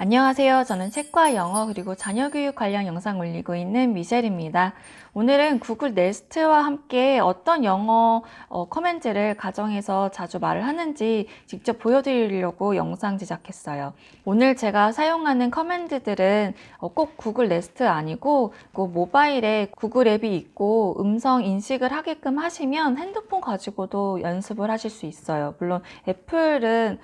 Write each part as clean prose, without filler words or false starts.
안녕하세요. 저는 책과 영어 그리고 자녀 교육 관련 영상 올리고 있는 미셸입니다. 오늘은 구글 네스트와 함께 어떤 영어 커맨드를 가정에서 자주 말을 하는지 직접 보여드리려고 영상 제작했어요. 오늘 제가 사용하는 커맨드들은 꼭 구글 네스트 아니고 모바일에 구글 앱이 있고 음성 인식을 하게끔 하시면 핸드폰 가지고도 연습을 하실 수 있어요. 물론 애플은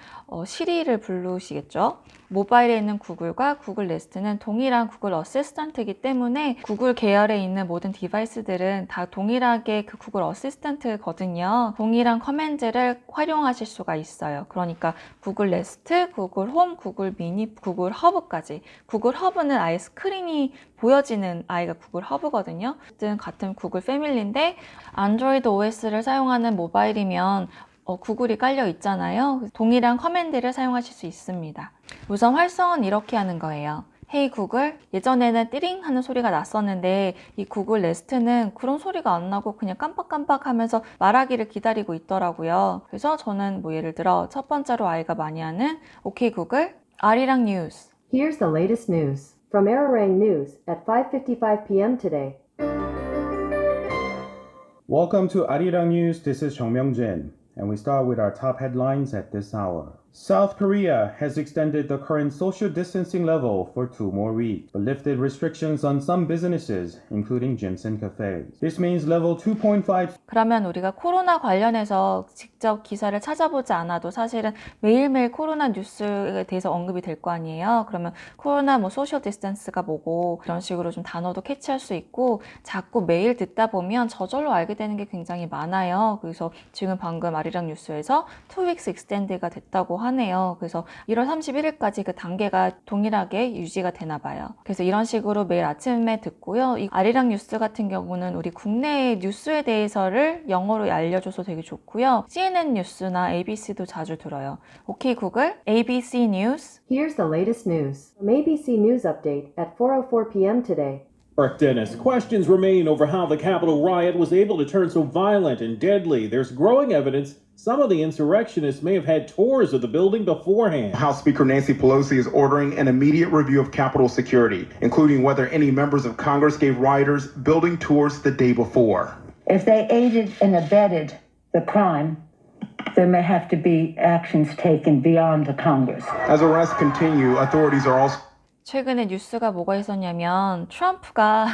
시리를 부르시겠죠? 모바일에 있는 구글과 구글 네스트는 동일한 구글 어시스턴트이기 때문에 구글 계열에 있는 모든 디바이스들은 다 동일하게 그 구글 어시스턴트거든요. 동일한 커맨드를 활용하실 수가 있어요. 그러니까 구글 네스트, 구글 홈, 구글 미니, 구글 허브까지. 구글 허브는 아예 스크린이 보여지는 아이가 구글 허브거든요. 어쨌든 같은 구글 패밀리인데 안드로이드 OS를 사용하는 모바일이면 구글이 깔려 있잖아요. 동일한 커맨드를 사용하실 수 있습니다. 우선 활성은 이렇게 하는 거예요. 헤이 구글, 예전에는 띠링 하는 소리가 났었는데 이 구글 네스트는 그런 소리가 안 나고 그냥 깜빡깜빡 하면서 말하기를 기다리고 있더라고요. 그래서 저는 예를 들어 첫 번째로 아이가 많이 하는 오케이 구글, 아리랑 뉴스. Here's the latest news from Arirang News at 5:55 p.m. today. Welcome to Arirang News. This is Jung Myung-jin, and we start with our top headlines at this hour. South Korea has extended the current social distancing level for 2 more weeks, but lifted restrictions on some businesses, including gyms and cafes. This means level 2.5. 그러면 우리가 코로나 관련해서 직접 기사를 찾아보지 않아도 사실은 매일매일 코로나 뉴스에 대해서 언급이 될 거 아니에요. 그러면 코로나 소셜 디스턴스가 뭐고 그런 식으로 좀 단어도 캐치할 수 있고 자꾸 매일 듣다 보면 저절로 알게 되는 게 굉장히 많아요. 그래서 지금 방금 아리랑 뉴스에서 2weeks extend가 됐다고 하네요. 그래서 1월 31일까지 그 단계가 동일하게 유지가 되나 봐요. 그래서 이런 식으로 매일 아침에 듣고요. 이 아리랑 뉴스 같은 경우는 우리 국내 뉴스에 대해서를 영어로 알려줘서 되게 좋고요. CNN 뉴스나 ABC도 자주 들어요. 오케이 구글, ABC 뉴스. Here's the latest news from ABC News Update at 4:04 p.m. today. Eric Dennis, questions remain over how the Capitol riot was able to turn so violent and deadly. There's growing evidence some of the insurrectionists may have had tours of the building beforehand. House Speaker Nancy Pelosi is ordering an immediate review of Capitol security, including whether any members of Congress gave rioters building tours the day before. If they aided and abetted the crime, there may have to be actions taken beyond the Congress. As arrests continue, authorities are also 최근에 뉴스가 뭐가 있었냐면 트럼프가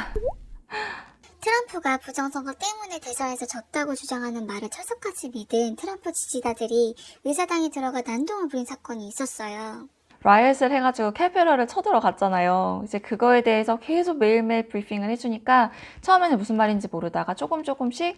부정선거 때문에 대선에서 졌다고 주장하는 말을 철석같이 믿은 트럼프 지지자들이 의사당에 들어가 난동을 부린 사건이 있었어요. 라이엇을 해가지고 캐피럴을 쳐들어갔잖아요. 이제 그거에 대해서 계속 매일매일 브리핑을 해주니까 처음에는 무슨 말인지 모르다가 조금씩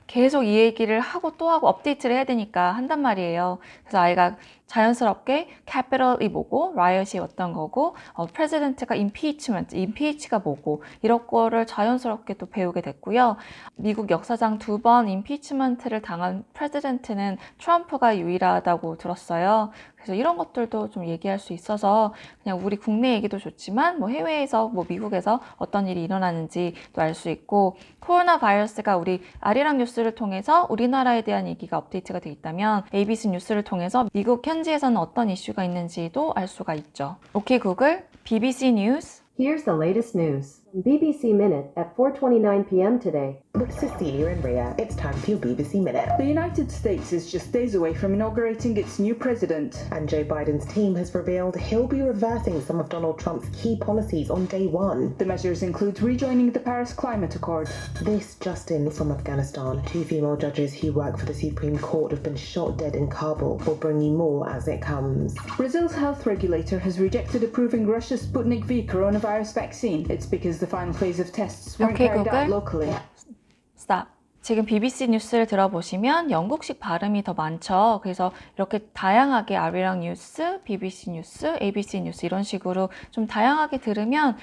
계속 이 얘기를 하고 또 하고 업데이트를 해야 되니까 한단 말이에요. 그래서 아이가 자연스럽게 캐피럴이 뭐고 라이엇이 어떤 거고 프레지던트가 임피치가 뭐고 이런 거를 자연스럽게 또 배우게 됐고요. 미국 역사상 2번 임피치먼트를 당한 프레지던트는 트럼프가 유일하다고 들었어요. 그래서 이런 것들도 좀 얘기할 수 있어서 그냥 우리 국내 얘기도 좋지만 해외에서 미국에서 어떤 일이 일어나는지도 알 수 있고 코로나 바이러스가 우리 아리랑 뉴스를 통해서 우리나라에 대한 얘기가 업데이트가 돼 있다면 ABC 뉴스를 통해서 미국 현지에서는 어떤 이슈가 있는지도 알 수가 있죠. 오케이 구글, BBC 뉴스. Here's the latest news from BBC Minute at 4:29 p.m. today. With Cecilia and Ria, it's time for your BBC Minute. The United States is just days away from inaugurating its new president. And Joe Biden's team has revealed he'll be reversing some of Donald Trump's key policies on day one. The measures include rejoining the Paris Climate Accord. This just in from Afghanistan. 2 female judges who work for the Supreme Court have been shot dead in Kabul. We'll bring you more as it comes. Brazil's health regulator has rejected approving Russia's Sputnik V coronavirus vaccine. It's because the final phase of tests weren't Okay, carried Google. out locally. Stop. 지금 BBC 뉴스를 들어보시면 영국식 발음이 더 많죠. 그래서 이렇게 다양하게 아리랑 뉴스, BBC 뉴스, ABC 뉴스 이런 식으로 좀 다양하게 들으면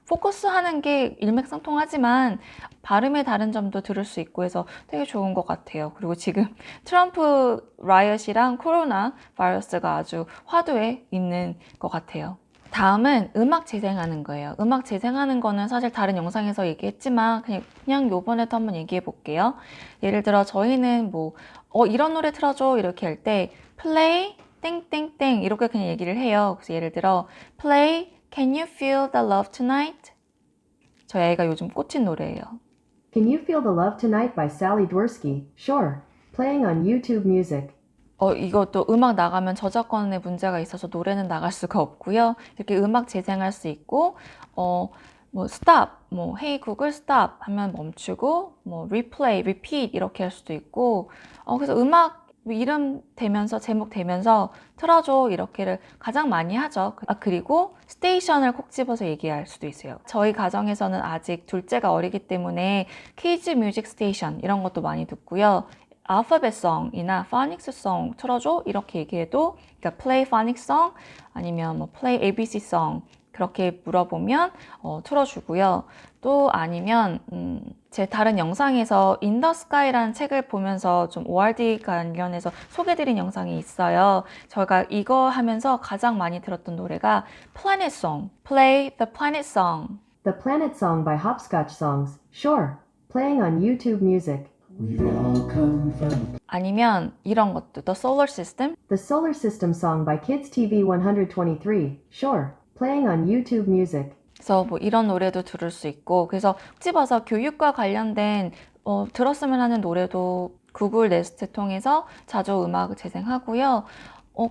포커스하는 게 일맥상통하지만 발음의 다른 점도 들을 수 있고 해서 되게 좋은 것 같아요. 그리고 지금 트럼프 라이엇이랑 코로나 바이러스가 아주 화두에 있는 것 같아요. 다음은 음악 재생하는 거예요. 음악 재생하는 거는 사실 다른 영상에서 얘기했지만 그냥 요번에도 한번 얘기해 볼게요. 예를 들어 저희는 이런 노래 틀어줘 이렇게 할 때 play 땡땡땡 이렇게 그냥 얘기를 해요. 그래서 예를 들어 play Can you feel the love tonight? 저희 아이가 요즘 꽂힌 노래예요. Can You Feel the Love Tonight by Sally Dworsky? Sure. Playing on YouTube Music. 이것도 음악 나가면 저작권에 문제가 있어서 노래는 나갈 수가 없고요. 이렇게 음악 재생할 수 있고, 뭐 stop, 뭐 Hey Google stop 하면 멈추고, 뭐 replay, repeat 이렇게 할 수도 있고, 그래서 음악 이름 대면서 제목 대면서 틀어줘 이렇게를 가장 많이 하죠. 그리고 스테이션을 콕 집어서 얘기할 수도 있어요. 저희 가정에서는 아직 둘째가 어리기 때문에 키즈 뮤직 스테이션 이런 것도 많이 듣고요. 알파벳송이나 파닉스송 틀어줘 이렇게 얘기해도, 그러니까 play 파닉송 아니면 뭐 play ABC송 그렇게 물어보면 틀어주고요. 또 아니면 제 다른 영상에서 In the Sky라는 책을 보면서 좀 ORD 관련해서 소개드린 영상이 있어요. 저희가 이거 하면서 가장 많이 들었던 노래가 Planet Song, Play the Planet Song. The Planet Song by Hopscotch Songs. Sure. Playing on YouTube Music. 아니면 이런 것도 The Solar System, The Solar System Song by Kids TV 123. Sure. Playing on YouTube Music. 그래서 뭐 이런 노래도 들을 수 있고, 그래서 집어서 교육과 관련된 들었으면 하는 노래도 구글 네스트 통해서 자주 음악을 재생하고요.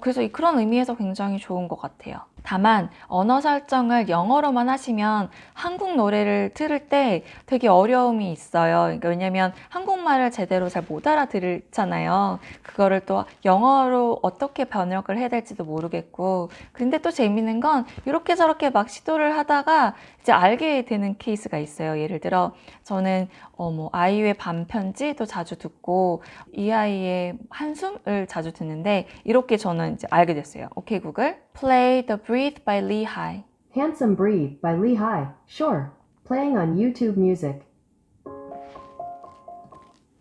그래서 그런 의미에서 굉장히 좋은 것 같아요. 다만 언어 설정을 영어로만 하시면 한국 노래를 들을 때 되게 어려움이 있어요. 그러니까 왜냐면 한국말을 제대로 잘 못 알아들잖아요. 그거를 또 영어로 어떻게 번역을 해야 될지도 모르겠고, 근데 또 재밌는 건 이렇게 저렇게 막 시도를 하다가 이제 알게 되는 케이스가 있어요. 예를 들어 저는 뭐 아이유의 반편지도 자주 듣고 이 아이의 한숨을 자주 듣는데, 이렇게 저는 이제 알게 됐어요. 오케이 구글, play the Breathe by Lehigh. Handsome Breathe by Lehigh. Sure. Playing on YouTube Music.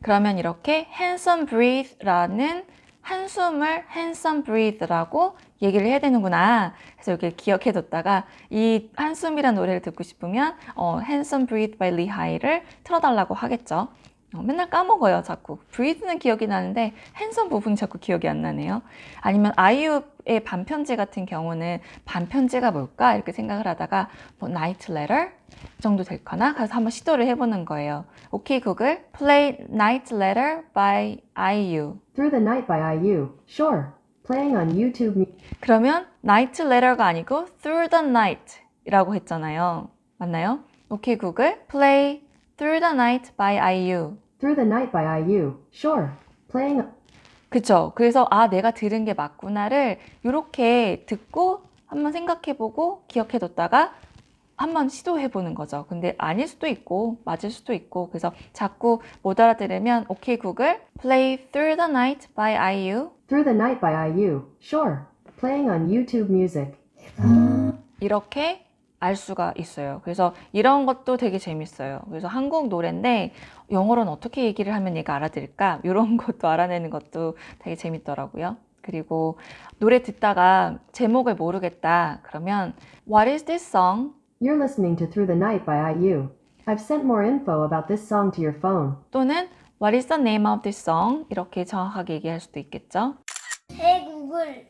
그러면 이렇게 handsome breathe라는 한숨을 handsome breathe라고 얘기를 해야 되는구나. 그래서 이렇게 기억해뒀다가 이 한숨이란 노래를 듣고 싶으면 handsome breathe by Lehigh를 틀어달라고 하겠죠. 맨날 까먹어요, 자꾸. breathe는 기억이 나는데 handsome 부분이 자꾸 기억이 안 나네요. 아니면 아이유의 반편지 같은 경우는 반편지가 뭘까? 이렇게 생각을 하다가 뭐 night letter 정도 될까나? 그래서 한번 시도를 해보는 거예요. 오케이 구글, play night letter by IU. Through the Night by IU. Sure. Playing on YouTube Music. 그러면 night letter가 아니고 through the night 이라고 했잖아요. 맞나요? 오케이 구글, play through the night by IU. Through the Night by IU. Sure. Playing. 그쵸. 그래서 내가 들은 게 맞구나를 이렇게 듣고 한번 생각해보고 기억해뒀다가 한번 시도해보는 거죠. 근데 아닐 수도 있고 맞을 수도 있고, 그래서 자꾸 못 알아들으면 오케이 구글, play through the night by IU. Through the Night by IU. Sure. Playing on YouTube Music. 이렇게 알 수가 있어요. 그래서 이런 것도 되게 재밌어요. 그래서 한국 노래인데 영어로는 어떻게 얘기를 하면 얘가 알아들을까? 이런 것도 알아내는 것도 되게 재밌더라고요. 그리고 노래 듣다가 제목을 모르겠다 그러면 What is this song? You're listening to Through the Night by IU. I've sent more info about this song to your phone. 또는 What is the name of this song? 이렇게 정확하게 얘기할 수도 있겠죠. Hey Google,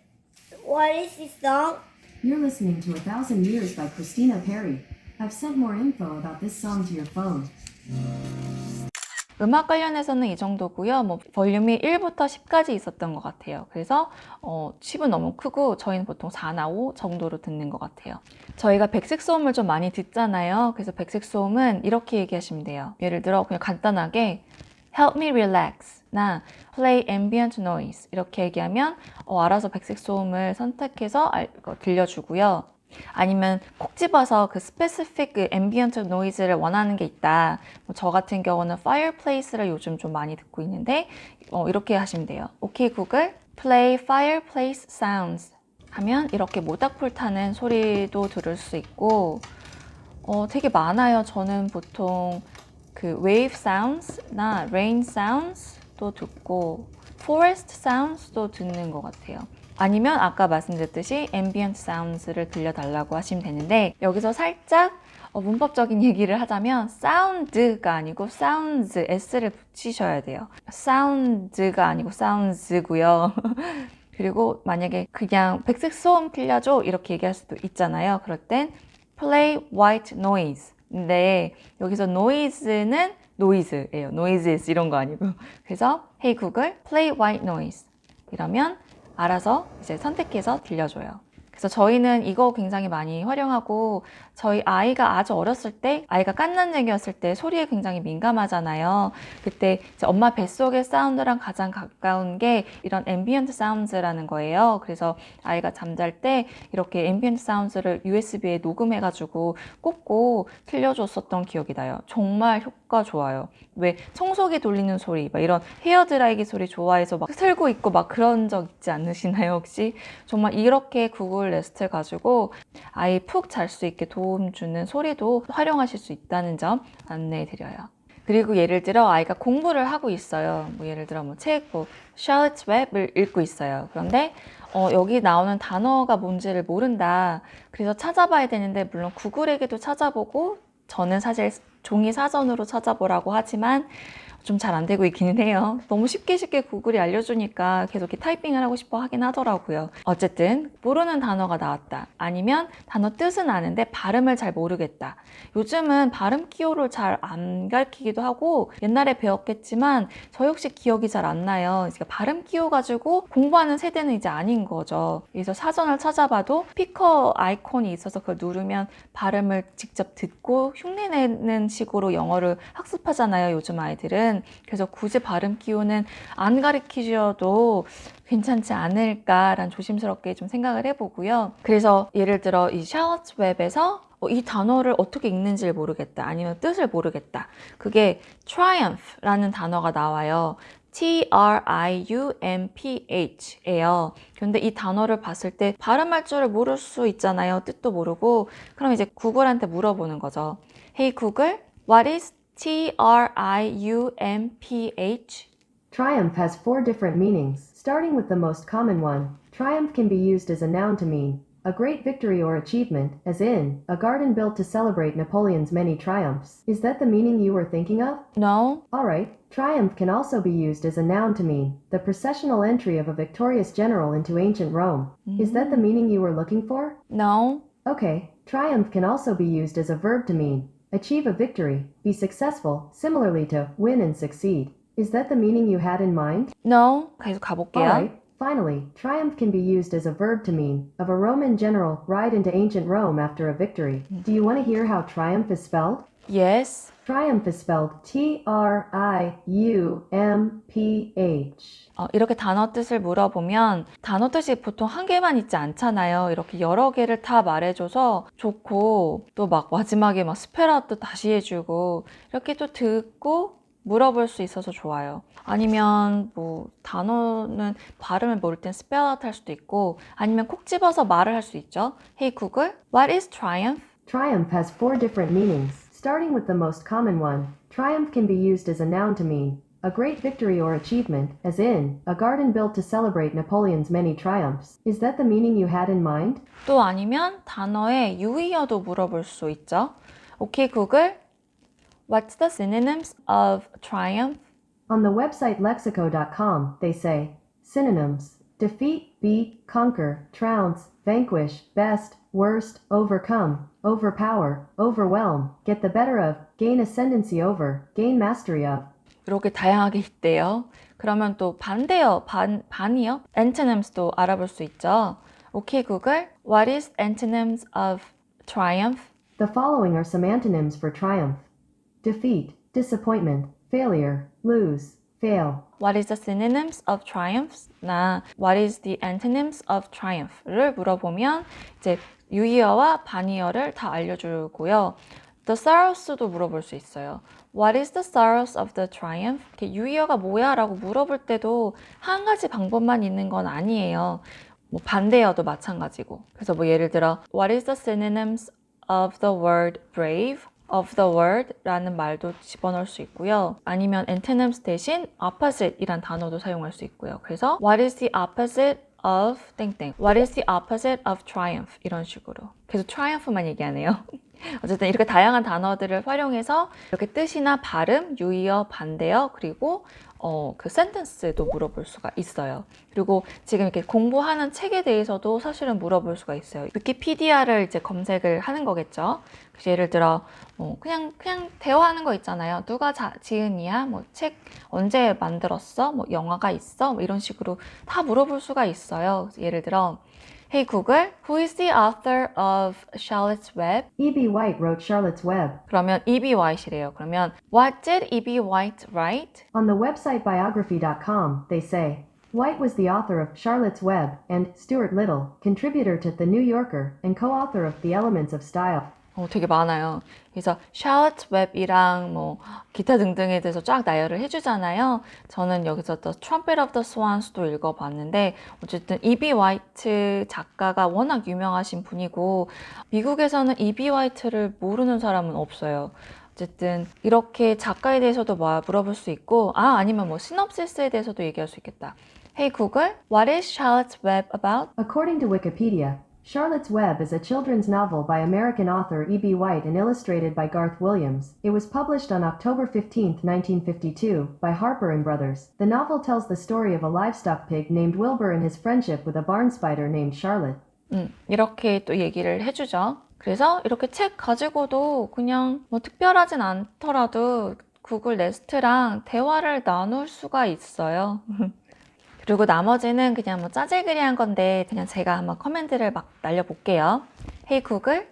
what is this song? You're listening to 1,000 Years by Christina Perri. I've sent more info about this song to your phone. 음악 관련해서는 이 정도고요. 뭐 볼륨이 1부터 10까지 있었던 것 같아요. 그래서 10은 너무 크고 저희는 보통 4나 5 정도로 듣는 것 같아요. 저희가 백색 소음을 좀 많이 듣잖아요. 그래서 백색 소음은 이렇게 얘기하시면 돼요. 예를 들어 그냥 간단하게 Help me relax 나 Play ambient noise 이렇게 얘기하면 알아서 백색 소음을 선택해서 들려주고요. 아니면 콕 집어서 그 specific 그 ambient noise를 원하는 게 있다. 저 같은 경우는 fireplace를 요즘 좀 많이 듣고 있는데 이렇게 하시면 돼요. 오케이 구글, play fireplace sounds 하면 이렇게 모닥불 타는 소리도 들을 수 있고 되게 많아요. 저는 보통 그 wave sounds나 rain sounds도 듣고 forest sounds도 듣는 것 같아요. 아니면 아까 말씀드렸듯이 ambient sounds를 들려달라고 하시면 되는데, 여기서 살짝 문법적인 얘기를 하자면 sound가 아니고 sounds, s를 붙이셔야 돼요. sound가 아니고 sounds고요. 그리고 만약에 그냥 백색 소음 들려줘 이렇게 얘기할 수도 있잖아요. 그럴 땐 play white noise. 근데 여기서 noise는 noise예요. noises 이런 거 아니고. 그래서 hey Google, play white noise. 이러면 알아서 이제 선택해서 들려줘요. 그래서 저희는 이거 굉장히 많이 활용하고 저희 아이가 아주 어렸을 때 아이가 갓난쟁이였을 때 소리에 굉장히 민감하잖아요. 그때 이제 엄마 뱃속의 사운드랑 가장 가까운 게 이런 앰비언트 사운드라는 거예요. 그래서 아이가 잠잘 때 이렇게 앰비언트 사운드를 USB에 녹음해가지고 꽂고 들려줬었던 기억이 나요. 정말 효과 좋아요. 왜 청소기 돌리는 소리, 막 이런 헤어드라이기 소리 좋아해서 막 틀고 있고 막 그런 적 있지 않으시나요 혹시? 정말 이렇게 구글 네스트 가지고 아이 푹 잘 수 있게 도움 주는 소리도 활용하실 수 있다는 점 안내해 드려요. 그리고 예를 들어 아이가 공부를 하고 있어요. 뭐 예를 들어 책 Charlotte's Web을 읽고 있어요. 그런데 여기 나오는 단어가 뭔지를 모른다. 그래서 찾아봐야 되는데 물론 구글에게도 찾아보고 저는 사실 종이 사전으로 찾아보라고 하지만 좀 잘 안 되고 있기는 해요. 너무 쉽게 구글이 알려주니까 계속 이렇게 타이핑을 하고 싶어 하긴 하더라고요. 어쨌든 모르는 단어가 나왔다. 아니면 단어 뜻은 아는데 발음을 잘 모르겠다. 요즘은 발음 기호를 잘 안 가르치기도 하고 옛날에 배웠겠지만 저 역시 기억이 잘 안 나요. 그러니까 발음 기호 가지고 공부하는 세대는 이제 아닌 거죠. 그래서 사전을 찾아봐도 스피커 아이콘이 있어서 그걸 누르면 발음을 직접 듣고 흉내내는 식으로 영어를 학습하잖아요. 요즘 아이들은. 그래서 굳이 발음 기호는 안 가르치셔도 괜찮지 않을까라는 조심스럽게 좀 생각을 해보고요. 그래서 예를 들어 이 샬럿 웹에서 이 단어를 어떻게 읽는지를 모르겠다. 아니면 뜻을 모르겠다. 그게 triumph라는 단어가 나와요. triumph예요. 그런데 이 단어를 봤을 때 발음할 줄을 모를 수 있잖아요. 뜻도 모르고. 그럼 이제 구글한테 물어보는 거죠. Hey Google, what is triumph? Triumph has 4 different meanings, starting with the most common one. Triumph can be used as a noun to mean a great victory or achievement, as in, a garden built to celebrate Napoleon's many triumphs. Is that the meaning you were thinking of? No. Alright, triumph can also be used as a noun to mean the processional entry of a victorious general into ancient Rome. Is that the meaning you were looking for? No. Okay, triumph can also be used as a verb to mean achieve a victory, be successful, similarly to win and succeed. Is that the meaning you had in mind? No. 계속 가볼게요. Alright, finally, triumph can be used as a verb to mean of a Roman general ride into ancient Rome after a victory. Do you want to hear how triumph is spelled? Yes. Triumph is spelled T-R-I-U-M-P-H. 이렇게 단어 뜻을 물어보면 단어 뜻이 보통 한 개만 있지 않잖아요. 이렇게 여러 개를 다 말해줘서 좋고 또 막 마지막에 막 스펠아웃도 다시 해주고 이렇게 또 듣고 물어볼 수 있어서 좋아요. 아니면 뭐 단어는 발음을 모를 땐 스펠아웃 할 수도 있고 아니면 콕 집어서 말을 할 수 있죠. Hey Google, what is triumph? Triumph has 4 different meanings, starting with the most common one. Triumph can be used as a noun to mean a great victory or achievement, as in, a garden built to celebrate Napoleon's many triumphs. Is that the meaning you had in mind? 또 아니면 단어의 유의어도 물어볼 수 있죠. Okay Google, what's the synonyms of triumph? On the website lexico.com, they say synonyms: defeat, beat, conquer, trounce, vanquish, best, worst, overcome, overpower, overwhelm, get the better of, gain ascendancy over, gain mastery of. 이렇게 다양하게 있대요. 그러면 또 반대어, 반이요? Antonyms도 알아볼 수 있죠. Okay Google, what is antonyms of triumph? The following are some antonyms for triumph: defeat, disappointment, failure, lose, fail. What is the synonyms of triumphs? 나 what is the antonyms of triumph를 물어보면 이제 유의어와 반의어를 다 알려주고요. The sorrows도 물어볼 수 있어요. What is the sorrows of the triumph? 이렇게 유의어가 뭐야? 라고 물어볼 때도 한 가지 방법만 있는 건 아니에요. 뭐 반대어도 마찬가지고. 그래서 뭐 예를 들어 What is the synonyms of the word brave? of the word 라는 말도 집어넣을 수 있고요. 아니면 antonyms 대신 opposite 이란 단어도 사용할 수 있고요. 그래서 What is the opposite of 땡땡? What is the opposite of triumph? 이런 식으로. 계속 triumph만 얘기하네요. 어쨌든 이렇게 다양한 단어들을 활용해서 이렇게 뜻이나 발음, 유의어, 반대어, 그리고 그 센텐스도 물어볼 수가 있어요. 그리고 지금 이렇게 공부하는 책에 대해서도 사실은 물어볼 수가 있어요. 위키피디아를 이제 검색을 하는 거겠죠. 그래서 예를 들어 그냥 대화하는 거 있잖아요. 누가 지은이야? 뭐 책 언제 만들었어? 뭐 영화가 있어? 뭐 이런 식으로 다 물어볼 수가 있어요. 그래서 예를 들어 Hey Google, who is the author of Charlotte's Web? E.B. White wrote Charlotte's Web. 그러면 E.B. White이래요. 그러면 What did E.B. White write? On the website biography.com, they say, White was the author of Charlotte's Web and Stuart Little, contributor to The New Yorker and co-author of The Elements of Style. 되게 많아요. 그래서 Charlotte's Web이랑 뭐 기타 등등에 대해서 쫙 나열을 해주잖아요. 저는 여기서 The Trumpet of the Swans도 읽어봤는데 어쨌든 E.B. White 작가가 워낙 유명하신 분이고 미국에서는 E.B. White를 모르는 사람은 없어요. 어쨌든 이렇게 작가에 대해서도 물어볼 수 있고 아니면 뭐 시놉시스에 대해서도 얘기할 수 있겠다. Hey Google, what is Charlotte's Web about? According to Wikipedia, Charlotte's Web is a children's novel by American author E.B. White and illustrated by Garth Williams. It was published on October 15, 1952, by Harper and Brothers. The novel tells the story of a livestock pig named Wilbur and his friendship with a barn spider named Charlotte. 이렇게 또 얘기를 해주죠. 그래서 이렇게 책 가지고도 그냥 뭐 특별하진 않더라도 구글 네스트랑 대화를 나눌 수가 있어요. 그리고 나머지는 그냥 뭐 짜질그리한 건데 그냥 제가 한번 커맨드를 막 날려볼게요. Hey Google,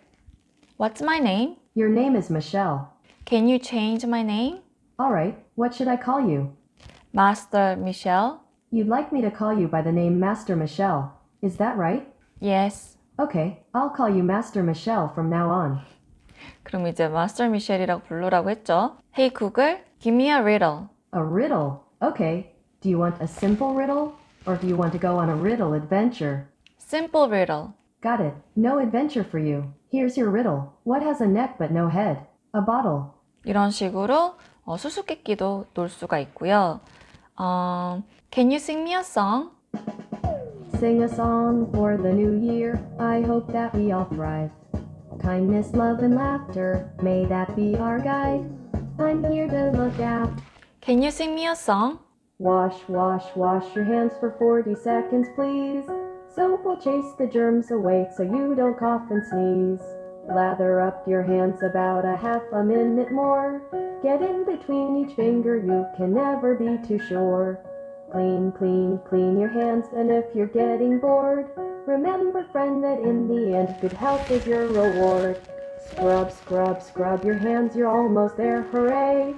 what's my name? Your name is Michelle. Can you change my name? Alright, what should I call you? Master Michelle? You'd like me to call you by the name Master Michelle. Is that right? Yes. Okay, I'll call you Master Michelle from now on. 그럼 이제 Master Michelle이라고 부르라고 했죠. Hey Google, give me a riddle. A riddle? Okay. Do you want a simple riddle? Or do you want to go on a riddle adventure? Simple riddle. Got it. No adventure for you. Here's your riddle. What has a neck but no head? A bottle. 이런 식으로 수수께끼도 놓을 수가 있고요. Can you sing me a song? Sing a song for the new year. I hope that we all thrive. Kindness, love, and laughter. May that be our guide. I'm here to look out. Can you sing me a song? Wash, wash, wash your hands for 40 seconds, please. Soap will chase the germs away so you don't cough and sneeze. Lather up your hands about a half a minute more. Get in between each finger, you can never be too sure. Clean, clean, clean your hands, and if you're getting bored, remember, friend, that in the end, good health is your reward. Scrub, scrub, scrub your hands, you're almost there, hooray!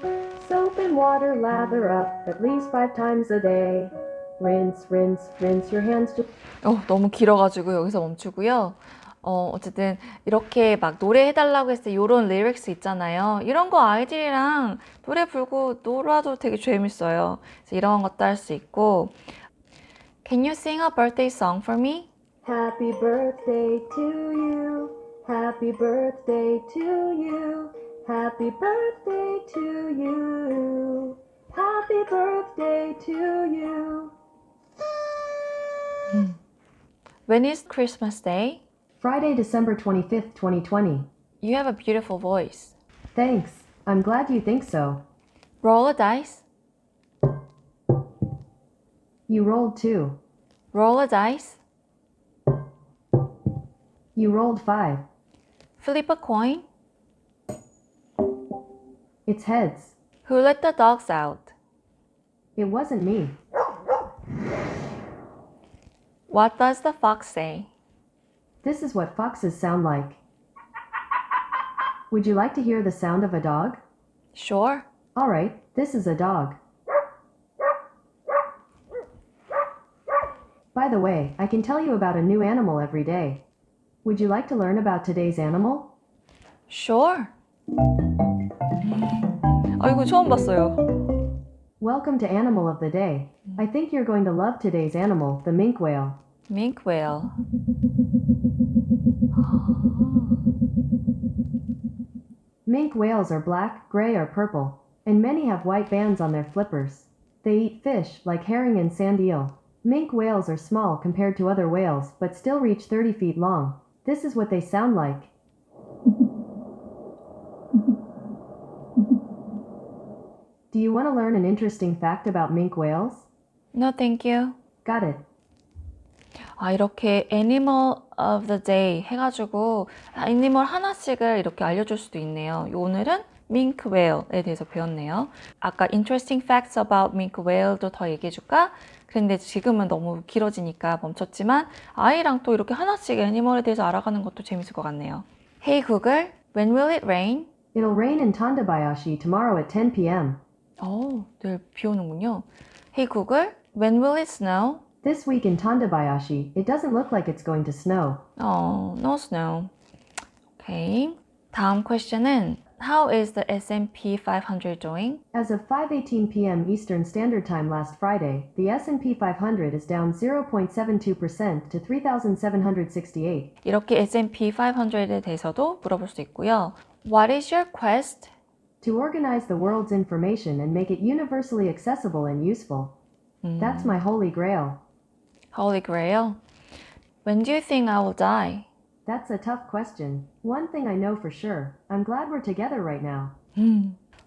Soap and water lather up at least 5 times a day. Rinse, rinse, rinse your hands. 너무 길어가지고 여기서 멈추고요. 어쨌든 이렇게 막 노래해달라고 했을 때 이런 리릭스 있잖아요. 이런 거 아이들이랑 노래 부르고 놀아도 되게 재밌어요. 그래서 이런 것도 할 수 있고 Can you sing a birthday song for me? Happy birthday to you. Happy birthday to you. Happy birthday to you. Happy birthday to you. When is Christmas Day? Friday, December 25th, 2020. You have a beautiful voice. Thanks. I'm glad you think so. Roll a dice. You rolled 2. Roll a dice. You rolled 5. Flip a coin. It's heads. Who let the dogs out? It wasn't me. What does the fox say? This is what foxes sound like. Would you like to hear the sound of a dog? Sure. All right, this is a dog. By the way, I can tell you about a new animal every day. Would you like to learn about today's animal? Sure. 이거 처음 봤어요. Welcome to Animal of the Day. I think you're going to love today's animal, the minke whale. Minke whale. Minke whales are black, gray, or purple, and many have white bands on their flippers. They eat fish like herring and sand eel. Minke whales are small compared to other whales, but still reach 30 feet long. This is what they sound like. Do you want to learn an interesting fact about mink whales? No, thank you. Got it. 아, 이렇게 Animal of the Day 해가지고 애니멀 하나씩을 이렇게 알려줄 수도 있네요. 오늘은 mink whale에 대해서 배웠네요. 아까 interesting facts about mink whale도 더 얘기해줄까? 근데 지금은 너무 길어지니까 멈췄지만 아이랑 또 이렇게 하나씩 애니멀에 대해서 알아가는 것도 재밌을 것 같네요. Hey Google, when will it rain? It'll rain in Tandabayashi tomorrow at 10 p.m. 내일 비 오는군요. Hey Google, when will it snow? This week in Tandabayashi, it doesn't look like it's going to snow. No snow. Okay. 다음 question은 How is the S&P 500 doing? As of 5:18 p.m. Eastern Standard Time last Friday, the S&P 500 is down 0.72% to 3,768. 이렇게 S&P 500에 대해서도 물어볼 수 있고요. What is your quest? To organize the world's information and make it universally accessible and useful. That's my holy grail. Holy Grail. When do you think I will die? That's a tough question. One thing I know for sure, I'm glad we're together right now.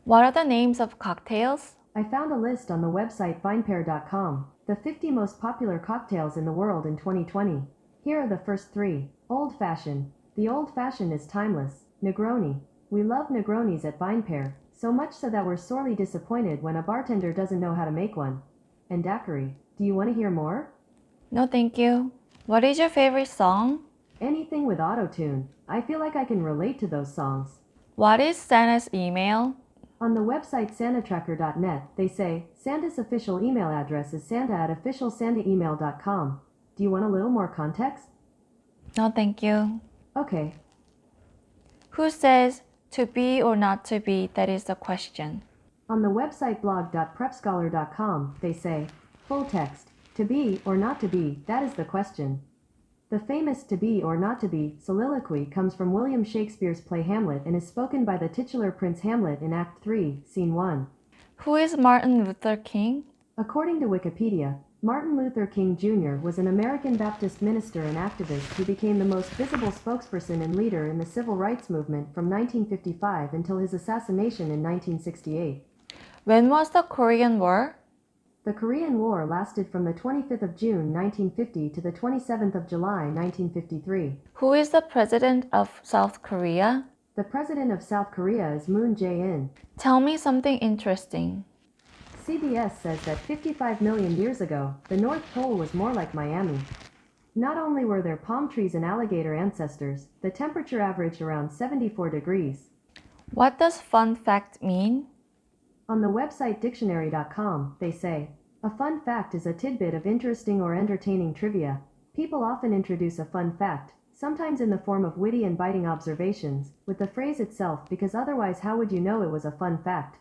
What are the names of cocktails? I found a list on the website vinepair.com, the 50 most popular cocktails in the world in 2020. Here are the first 3. Old Fashioned. The Old Fashioned is timeless. Negroni. We love Negronis at VinePair, so much so that we're sorely disappointed when a bartender doesn't know how to make one. And Daiquiri. Do you want to hear more? No, thank you. What is your favorite song? Anything with autotune. I feel like I can relate to those songs. What is Santa's email? On the website santatracker.net, they say, Santa's official email address is santa@officialsantaemail.com. Do you want a little more context? No, thank you. Okay. Who says to be or not to be? That is the question. On the website blog.prepscholar.com, they say, full text, to be or not to be, that is the question. The famous to be or not to be soliloquy comes from William Shakespeare's play Hamlet and is spoken by the titular Prince Hamlet in Act 3, Scene 1. Who is Martin Luther King? According to Wikipedia, Martin Luther King Jr. was an American Baptist minister and activist who became the most visible spokesperson and leader in the civil rights movement from 1955 until his assassination in 1968. When was the Korean War? The Korean War lasted from the 25th of June 1950 to the 27th of July 1953. Who is the president of South Korea? The president of South Korea is Moon Jae-in. Tell me something interesting. CBS says that 55 million years ago, the North Pole was more like Miami. Not only were there palm trees and alligator ancestors, the temperature averaged around 74 degrees. What does fun fact mean? On the website dictionary.com, they say, a fun fact is a tidbit of interesting or entertaining trivia. People often introduce a fun fact, sometimes in the form of witty and biting observations, with the phrase itself because otherwise how would you know it was a fun fact?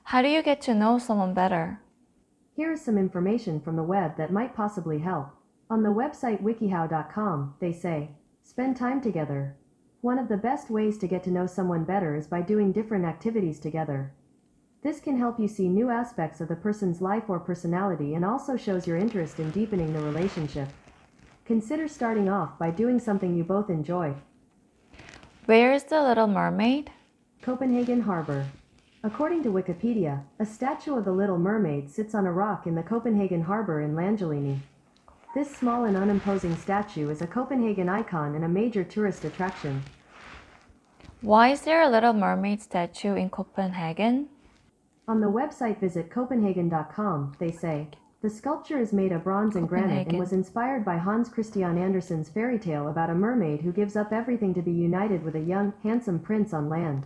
How do you get to know someone better? Here is some information from the web that might possibly help. On the website wikihow.com, they say, spend time together. One of the best ways to get to know someone better is by doing different activities together. This can help you see new aspects of the person's life or personality and also shows your interest in deepening the relationship. Consider starting off by doing something you both enjoy. Where is the Little Mermaid? Copenhagen Harbor. According to Wikipedia, a statue of the Little Mermaid sits on a rock in the Copenhagen Harbor in Langelinie. This small and unimposing statue is a Copenhagen icon and a major tourist attraction. Why is there a Little Mermaid statue in Copenhagen? On the website visit Copenhagen.com, they say, the sculpture is made of bronze and granite and was inspired by Hans Christian Andersen's fairy tale about a mermaid who gives up everything to be united with a young, handsome prince on land.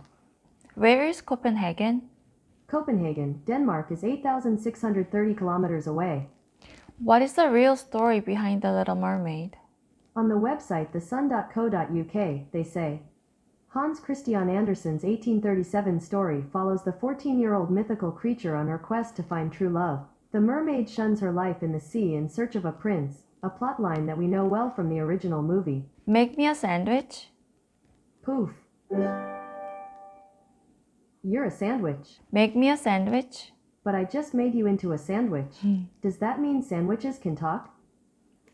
Where is Copenhagen? Copenhagen, Denmark is 8,630 kilometers away. What is the real story behind the Little Mermaid? On the website thesun.co.uk, they say, Hans Christian Andersen's 1837 story follows the 14-year-old mythical creature on her quest to find true love. The mermaid shuns her life in the sea in search of a prince, a plotline that we know well from the original movie. Make me a sandwich. Poof. You're a sandwich. Make me a sandwich. But I just made you into a sandwich. Does that mean sandwiches can talk?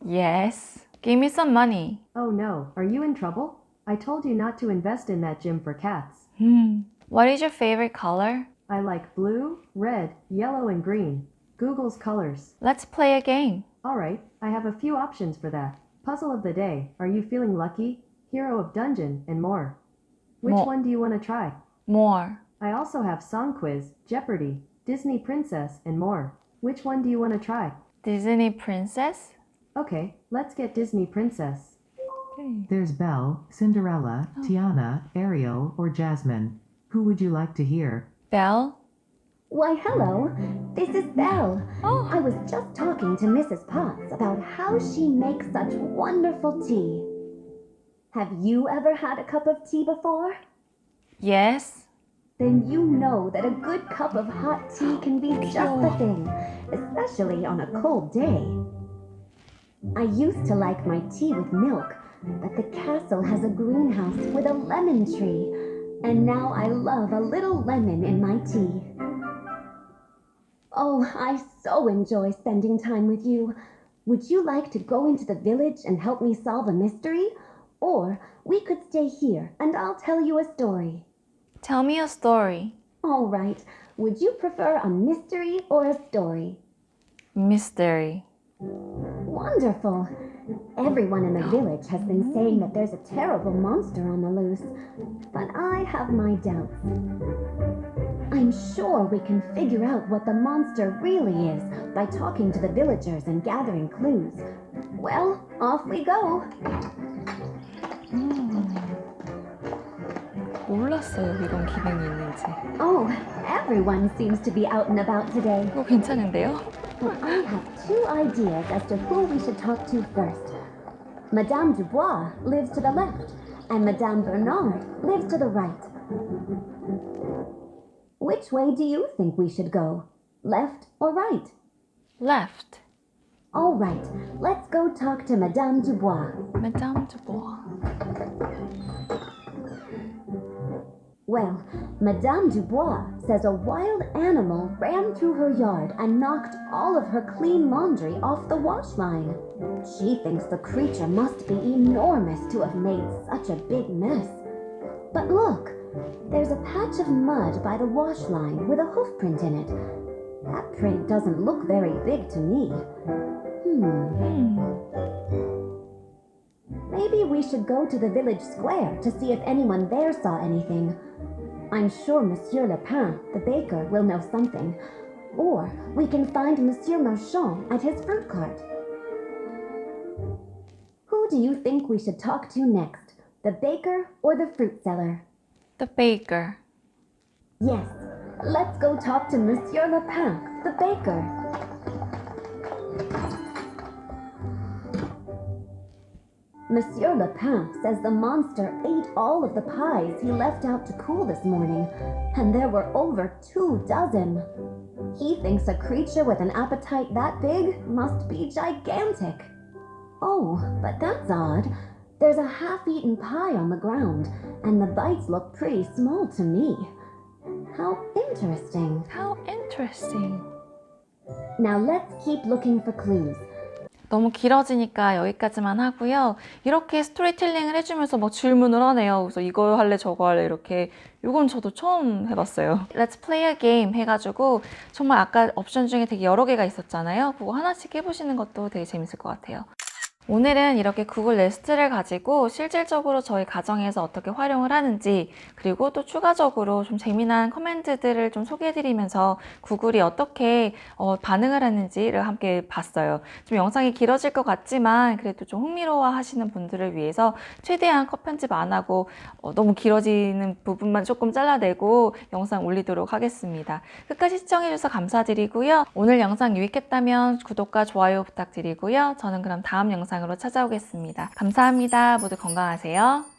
Yes. Give me some money. Oh no, are you in trouble? I told you not to invest in that gym for cats. What is your favorite color? I like blue, red, yellow, and green. Google's colors. Let's play a game. Alright, I have a few options for that. Puzzle of the day, are you feeling lucky? Hero of dungeon, and more. Which More. one do you want to try? More. I also have song quiz, Jeopardy, Disney princess, and more. Which one do you want to try? Disney princess? Okay, let's get Disney princess. There's Belle, Cinderella, Tiana, Ariel, or Jasmine. Who would you like to hear? Belle? Why, hello. This is Belle. Oh. I was just talking to Mrs. Potts about how she makes such wonderful tea. Have you ever had a cup of tea before? Yes. Then you know that a good cup of hot tea can be just the thing, especially on a cold day. I used to like my tea with milk, but the castle has a greenhouse with a lemon tree, and now I love a little lemon in my tea. Oh, I so enjoy spending time with you. Would you like to go into the village and help me solve a mystery? Or we could stay here and I'll tell you a story. Tell me a story. All right. Would you prefer a mystery or a story? Mystery. Wonderful. Everyone in the village has been saying that there's a terrible monster on the loose, but I have my doubts. I'm sure we can figure out what the monster really is by talking to the villagers and gathering clues. Well, off we go. 몰랐어요, 이런 기능이 있는지. Oh, everyone seems to be out and about today. 이거 괜찮은데요? Well, I have two ideas as to who we should talk to first. Madame Dubois lives to the left, and Madame Bernard lives to the right. Which way do you think we should go? Left or right? Left. All right, let's go talk to Madame Dubois. Madame Dubois. Well, Madame Dubois says a wild animal ran through her yard and knocked all of her clean laundry off the wash line. She thinks the creature must be enormous to have made such a big mess. But look, there's a patch of mud by the wash line with a hoof print in it. That print doesn't look very big to me. Maybe we should go to the village square to see if anyone there saw anything. I'm sure Monsieur Lepin, the baker, will know something. Or we can find Monsieur Marchand at his fruit cart. Who do you think we should talk to next? The baker or the fruit seller? The baker. Yes, let's go talk to Monsieur Lepin, the baker. Monsieur Lepin says the monster ate all of the pies he left out to cool this morning, and there were over 24. He thinks a creature with an appetite that big must be gigantic. Oh, but that's odd. There's a half-eaten pie on the ground, and the bites look pretty small to me. How interesting. How interesting. Now let's keep looking for clues. 너무 길어지니까 여기까지만 하고요. 이렇게 스토리텔링을 해주면서 막 질문을 하네요. 그래서 이거 할래 저거 할래 이렇게. 이건 저도 처음 해봤어요. Let's play a game 해가지고 정말 아까 옵션 중에 되게 여러 개가 있었잖아요. 그거 하나씩 해보시는 것도 되게 재밌을 것 같아요. 오늘은 이렇게 구글 네스트를 가지고 실질적으로 저희 가정에서 어떻게 활용을 하는지, 그리고 또 추가적으로 좀 재미난 커맨드들을 좀 소개해드리면서 구글이 어떻게 반응을 하는지를 함께 봤어요. 좀 영상이 길어질 것 같지만 그래도 좀 흥미로워 하시는 분들을 위해서 최대한 컷 편집 안 하고 너무 길어지는 부분만 조금 잘라내고 영상 올리도록 하겠습니다. 끝까지 시청해주셔서 감사드리고요. 오늘 영상 유익했다면 구독과 좋아요 부탁드리고요. 저는 그럼 다음 영상으로 찾아오겠습니다. 감사합니다. 모두 건강하세요.